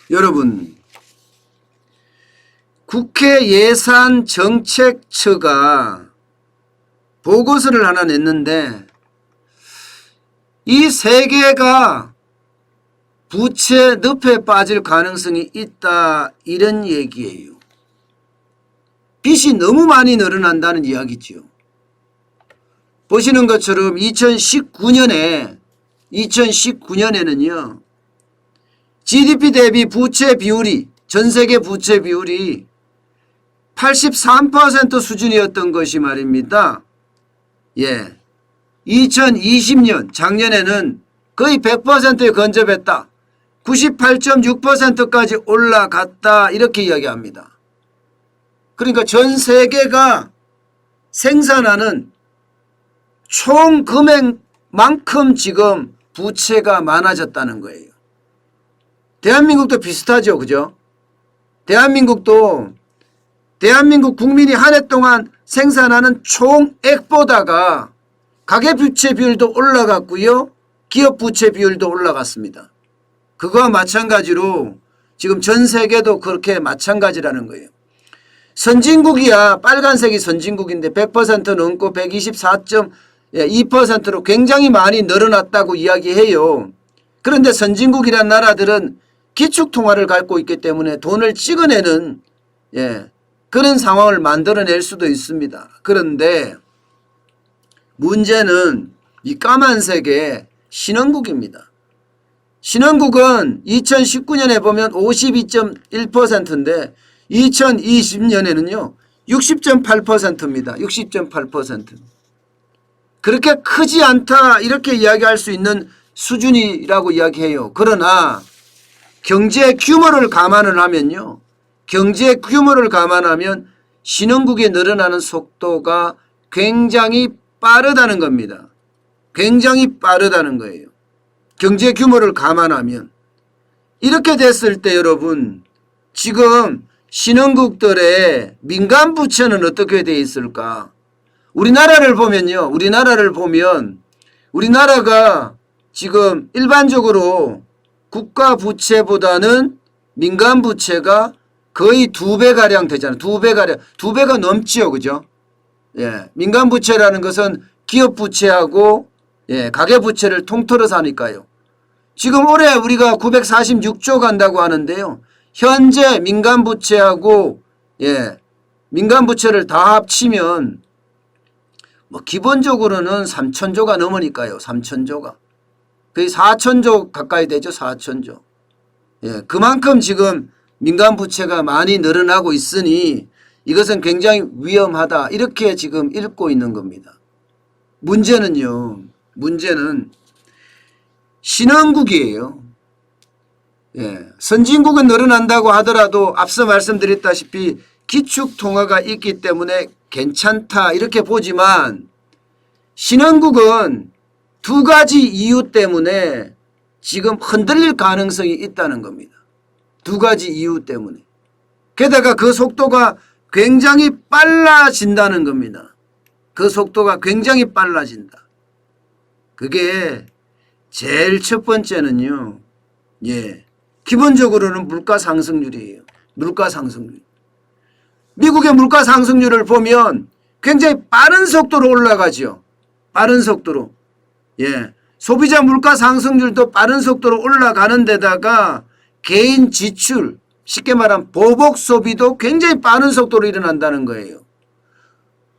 여러분, 국회 예산정책처가 보고서를 하나 냈는데 이 세 개가 부채 늪에 빠질 가능성이 있다, 이런 얘기예요. 빚이 너무 많이 늘어난다는 이야기죠. 보시는 것처럼 2019년에는요 GDP 대비 부채 비율이, 전세계 부채 비율이 83% 수준이었던 것이 말입니다. 2020년 작년에는 거의 100%에 근접했다. 98.6%까지 올라갔다, 이렇게 이야기합니다. 그러니까 전 세계가 생산하는 총 금액만큼 지금 부채가 많아졌다는 거예요. 대한민국도 비슷하죠, 그죠? 대한민국 국민이 한 해 동안 생산하는 총액보다가 가계부채 비율도 올라갔고요, 기업 부채 비율도 올라갔습니다. 그거와 마찬가지로 지금 전 세계도 그렇게 마찬가지라는 거예요. 선진국이야, 빨간색이 선진국인데 100% 넘고 124.2%로 굉장히 많이 늘어났다고 이야기해요. 그런데 선진국이란 나라들은 기축통화를 갖고 있기 때문에 돈을 찍어내는 그런 상황을 만들어낼 수도 있습니다. 그런데 문제는 이 까만색의 신흥국입니다. 신흥국은 2019년에 보면 52.1%인데 2020년에는요 60.8%입니다. 60.8%. 그렇게 크지 않다, 이렇게 이야기할 수 있는 수준이라고 이야기해요. 그러나 경제 규모를 감안을 하면요, 경제 규모를 감안하면 신흥국이 늘어나는 속도가 굉장히 빠르다는 겁니다. 굉장히 빠르다는 거예요. 경제 규모를 감안하면. 이렇게 됐을 때 여러분, 지금 신흥국들의 민간 부채는 어떻게 되어 있을까? 우리나라를 보면요, 우리나라가 지금 일반적으로 국가 부채보다는 민간 부채가 거의 2배가량 되잖아요. 2배가 넘지요, 그죠? 민간 부채라는 것은 기업 부채하고 가계 부채를 통틀어서 하니까요. 지금 올해 우리가 946조 간다고 하는데요, 현재 민간 부채하고 민간 부채를 다 합치면 뭐 기본적으로는 3천조가 넘으니까요. 3천조가 거의 4천조 가까이 되죠. 4천조. 그만큼 지금 민간 부채가 많이 늘어나고 있으니 이것은 굉장히 위험하다, 이렇게 지금 읽고 있는 겁니다. 문제는 신흥국이에요. 선진국은 늘어난다고 하더라도 앞서 말씀드렸다시피 기축통화가 있기 때문에 괜찮다, 이렇게 보지만 신흥국은 두 가지 이유 때문에 지금 흔들릴 가능성이 있다는 겁니다. 두 가지 이유 때문에. 게다가 그 속도가 굉장히 빨라진다는 겁니다. 그 속도가 굉장히 빨라진다. 그게 제일 첫 번째는요, 기본적으로는 물가 상승률이에요. 물가 상승률. 미국의 물가 상승률을 보면 굉장히 빠른 속도로 올라가죠. 빠른 속도로. 소비자 물가 상승률도 빠른 속도로 올라가는 데다가 개인 지출, 쉽게 말하면 보복 소비도 굉장히 빠른 속도로 일어난다는 거예요.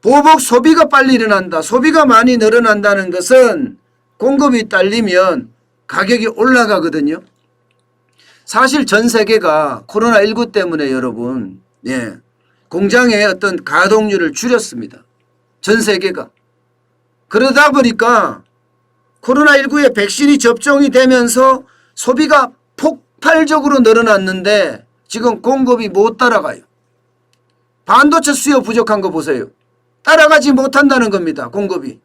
보복 소비가 빨리 일어난다. 소비가 많이 늘어난다는 것은 공급이 딸리면 가격이 올라가거든요. 사실 전 세계가 코로나19 때문에 여러분, 공장의 어떤 가동률을 줄였습니다. 전 세계가. 그러다 보니까 코로나19에 백신이 접종이 되면서 소비가 폭발적으로 늘어났는데 지금 공급이 못 따라가요. 반도체 수요 부족한 거 보세요. 따라가지 못한다는 겁니다. 공급이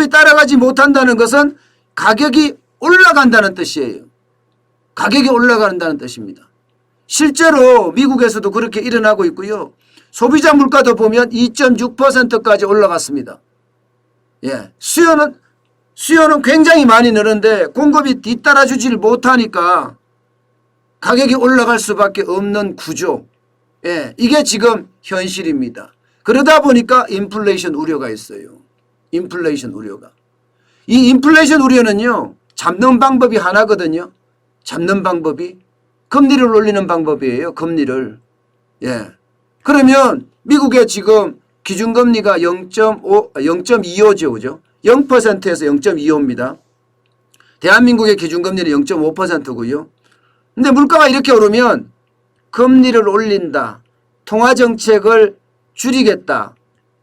따라가지 못한다는 것은 가격이 올라간다는 뜻이에요. 가격이 올라간다는 뜻입니다. 실제로 미국에서도 그렇게 일어나고 있고요. 소비자 물가도 보면 2.6%까지 올라갔습니다. 수요는 굉장히 많이 늘었는데 공급이 뒤따라주지를 못하니까 가격이 올라갈 수밖에 없는 구조. 예, 이게 지금 현실입니다. 그러다 보니까 인플레이션 우려가 있어요. 인플레이션 우려가. 이 인플레이션 우려는요, 잡는 방법이 하나거든요. 잡는 방법이 금리를 올리는 방법이에요. 금리를. 예. 그러면 미국의 지금 기준금리가 0.25죠. 그죠? 0%에서 0.25입니다. 대한민국의 기준금리는 0.5%고요. 근데 물가가 이렇게 오르면 금리를 올린다. 통화정책을 줄이겠다.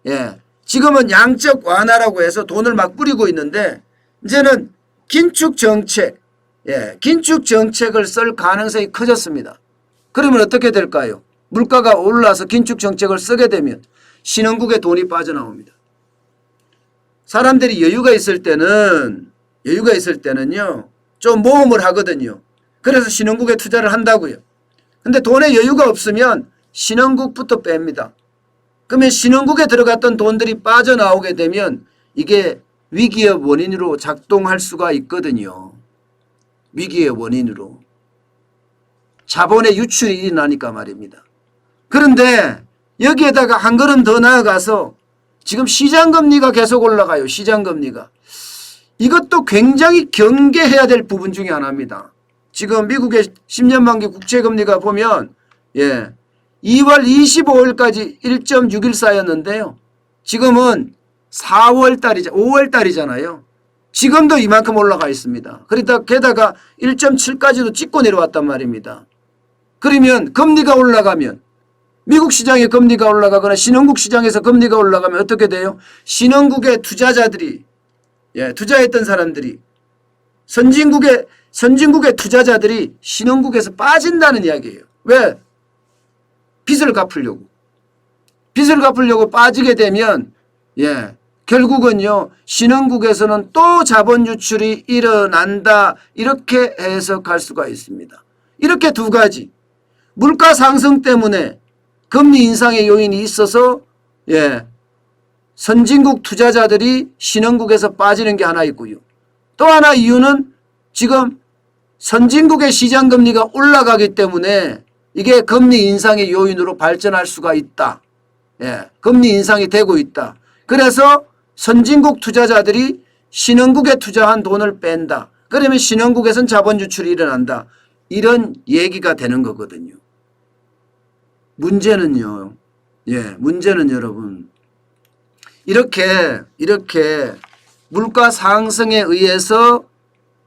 예. 지금은 양적 완화라고 해서 돈을 막 뿌리고 있는데 이제는 긴축정책, 예, 긴축정책을 쓸 가능성이 커졌습니다. 그러면 어떻게 될까요? 물가가 올라서 긴축정책을 쓰게 되면 신흥국에 돈이 빠져나옵니다. 사람들이 여유가 있을 때는요, 좀 모험을 하거든요. 그래서 신흥국에 투자를 한다고요. 근데 돈에 여유가 없으면 신흥국부터 뺍니다. 그러면 신흥국에 들어갔던 돈들이 빠져나오게 되면 이게 위기의 원인으로 작동할 수가 있거든요. 위기의 원인으로. 자본의 유출이 일어나니까 말입니다. 그런데 여기에다가 한 걸음 더 나아가서 지금 시장금리가 계속 올라가요. 시장금리가. 이것도 굉장히 경계해야 될 부분 중에 하나입니다. 지금 미국의 10년 만기 국채금리가 보면 2월 25일까지 1.61%였는데요. 지금은 5월달이잖아요. 지금도 이만큼 올라가 있습니다. 그러다 게다가 1.7까지도 찍고 내려왔단 말입니다. 그러면 금리가 올라가면 미국 시장의 금리가 올라가거나 신흥국 시장에서 금리가 올라가면 어떻게 돼요? 신흥국의 투자자들이 투자했던 사람들이 선진국의 투자자들이 신흥국에서 빠진다는 이야기예요. 왜? 빚을 갚으려고 빠지게 되면 결국은요 신흥국에서는 또 자본 유출이 일어난다 이렇게 해석할 수가 있습니다. 이렇게 두 가지 물가 상승 때문에 금리 인상의 요인이 있어서 선진국 투자자들이 신흥국에서 빠지는 게 하나 있고요. 또 하나 이유는 지금 선진국의 시장금리가 올라가기 때문에 이게 금리 인상의 요인으로 발전할 수가 있다. 금리 인상이 되고 있다. 그래서 선진국 투자자들이 신흥국에 투자한 돈을 뺀다. 그러면 신흥국에선 자본 유출이 일어난다. 이런 얘기가 되는 거거든요. 문제는요. 문제는 여러분 이렇게 물가 상승에 의해서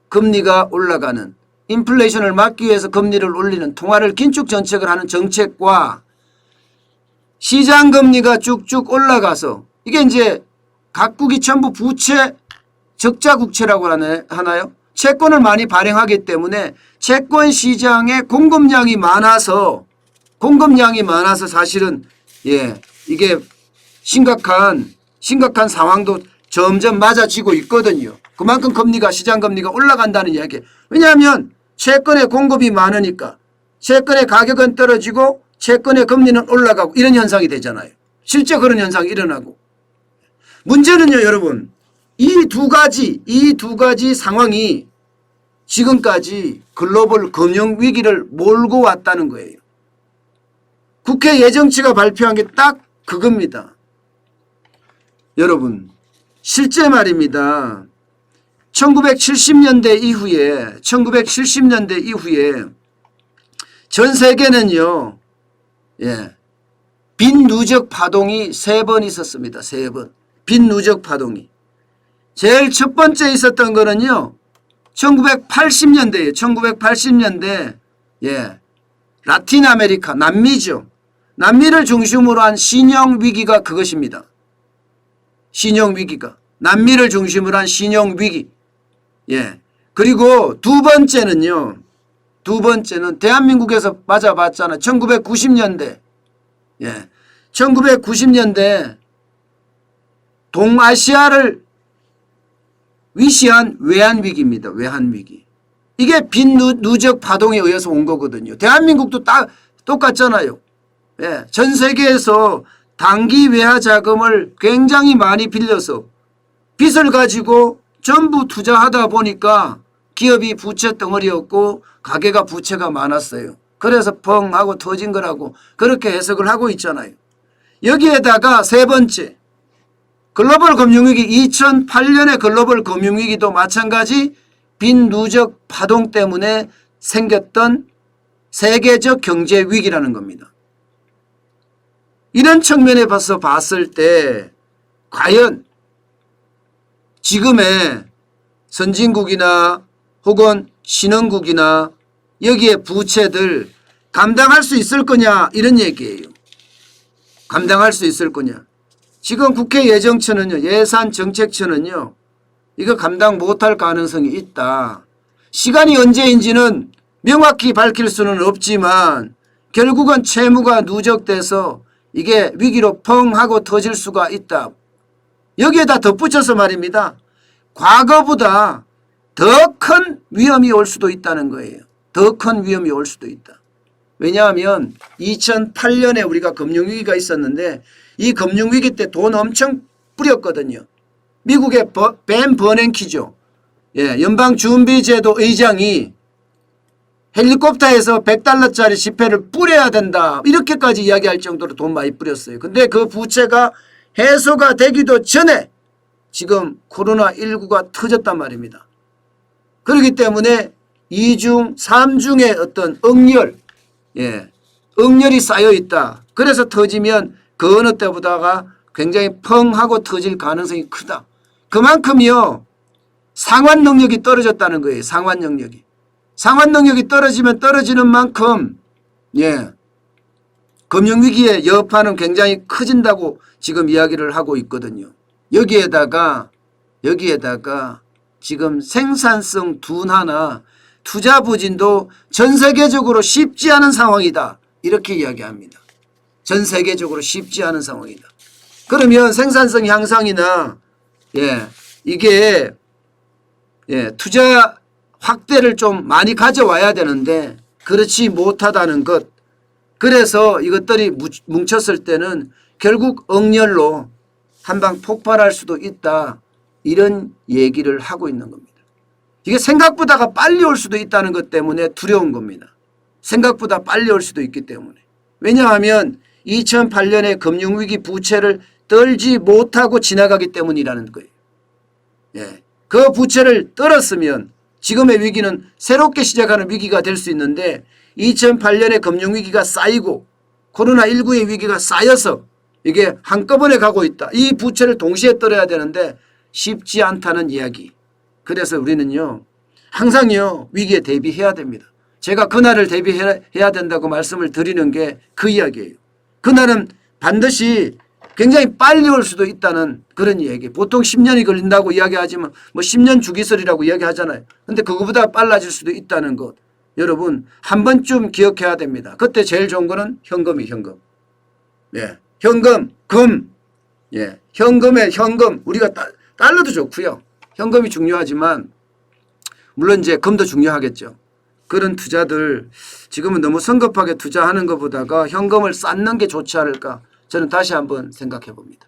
금리가 올라가는 인플레이션을 막기 위해서 금리를 올리는 통화를 긴축 정책을 하는 정책과 시장금리가 쭉쭉 올라가서 이게 이제 각국이 전부 부채 적자 국채라고 하나요? 채권을 많이 발행하기 때문에 채권 시장에 공급량이 많아서 사실은 이게 심각한 상황도 점점 맞아지고 있거든요. 그만큼 시장금리가 올라간다는 이야기. 왜냐하면 채권의 공급이 많으니까 채권의 가격은 떨어지고 채권의 금리는 올라가고 이런 현상이 되잖아요. 실제 그런 현상이 일어나고. 문제는요, 여러분. 이 두 가지 상황이 지금까지 글로벌 금융위기를 몰고 왔다는 거예요. 국회 예정치가 발표한 게 딱 그겁니다. 여러분, 실제 말입니다. 1970년대 이후에 전 세계는요, 빈 누적 파동이 3번 있었습니다. 3번. 빈 누적 파동이. 제일 첫 번째 있었던 거는요, 1980년대에 라틴 아메리카, 남미죠. 남미를 중심으로 한 신용위기가 그것입니다. 신용위기가. 남미를 중심으로 한 신용위기. 그리고 두 번째는 대한민국에서 맞아봤잖아. 1990년대. 1990년대 동아시아를 위시한 외환위기입니다. 외환위기. 이게 빈 누적 파동에 의해서 온 거거든요. 대한민국도 똑같잖아요. 전 세계에서 단기 외화 자금을 굉장히 많이 빌려서 빚을 가지고 전부 투자하다 보니까 기업이 부채 덩어리였고 가계가 부채가 많았어요. 그래서 펑 하고 터진 거라고 그렇게 해석을 하고 있잖아요. 여기에다가 세 번째, 글로벌 금융위기, 2008년의 글로벌 금융위기도 마찬가지 빈 누적 파동 때문에 생겼던 세계적 경제 위기라는 겁니다. 이런 측면에 봤을 때 과연 지금의 선진국이나 혹은 신흥국이나 여기에 부채들 감당할 수 있을 거냐 이런 얘기예요. 감당할 수 있을 거냐. 지금 국회 예정처는요, 예산정책처는요, 이거 감당 못할 가능성이 있다. 시간이 언제인지는 명확히 밝힐 수는 없지만 결국은 채무가 누적돼서 이게 위기로 펑 하고 터질 수가 있다. 여기에다 덧붙여서 말입니다. 과거보다 더 큰 위험이 올 수도 있다는 거예요. 더 큰 위험이 올 수도 있다. 왜냐하면 2008년에 우리가 금융위기가 있었는데 이 금융위기 때 돈 엄청 뿌렸거든요. 미국의 벤 버냉키죠. 연방준비제도 의장이 헬리콥터에서 $100짜리 지폐를 뿌려야 된다. 이렇게까지 이야기할 정도로 돈 많이 뿌렸어요. 근데 그 부채가 해소가 되기도 전에 지금 코로나19가 터졌단 말입니다. 그렇기 때문에 2중, 3중의 어떤 억열이 쌓여 있다. 그래서 터지면 그 어느 때보다가 굉장히 펑 하고 터질 가능성이 크다. 그만큼요, 상환 능력이 떨어졌다는 거예요. 상환 능력이. 상환 능력이 떨어지면 떨어지는 만큼 금융위기의 여파는 굉장히 커진다고 지금 이야기를 하고 있거든요. 여기에다가 지금 생산성 둔화나 투자 부진도 전 세계적으로 쉽지 않은 상황이다. 이렇게 이야기합니다. 전 세계적으로 쉽지 않은 상황이다. 그러면 생산성 향상이나 이게 투자 확대를 좀 많이 가져와야 되는데 그렇지 못하다는 것. 그래서 이것들이 뭉쳤을 때는 결국 억열로 한방 폭발할 수도 있다. 이런 얘기를 하고 있는 겁니다. 이게 생각보다가 빨리 올 수도 있다는 것 때문에 두려운 겁니다. 생각보다 빨리 올 수도 있기 때문에. 왜냐하면 2008년에 금융위기 부채를 떨지 못하고 지나가기 때문이라는 거예요. 그 부채를 떨었으면 지금의 위기는 새롭게 시작하는 위기가 될 수 있는데 2008년에 금융위기가 쌓이고 코로나19의 위기가 쌓여서 이게 한꺼번에 가고 있다. 이 부채를 동시에 떨어야 되는데 쉽지 않다는 이야기. 그래서 우리는요, 항상요, 위기에 대비해야 됩니다. 제가 그날을 대비해야 된다고 말씀을 드리는 게 그 이야기예요. 그날은 반드시 굉장히 빨리 올 수도 있다는 그런 이야기. 보통 10년이 걸린다고 이야기하지만 10년 주기설이라고 이야기하잖아요. 근데 그거보다 빨라질 수도 있다는 것. 여러분 한 번쯤 기억해야 됩니다. 그때 제일 좋은 거는 현금이 현금. 현금, 금. 현금에 현금. 우리가 달러도 좋고요. 현금이 중요하지만 물론 이제 금도 중요하겠죠. 그런 투자들 지금은 너무 성급하게 투자하는 것보다가 현금을 쌓는 게 좋지 않을까 저는 다시 한번 생각해 봅니다.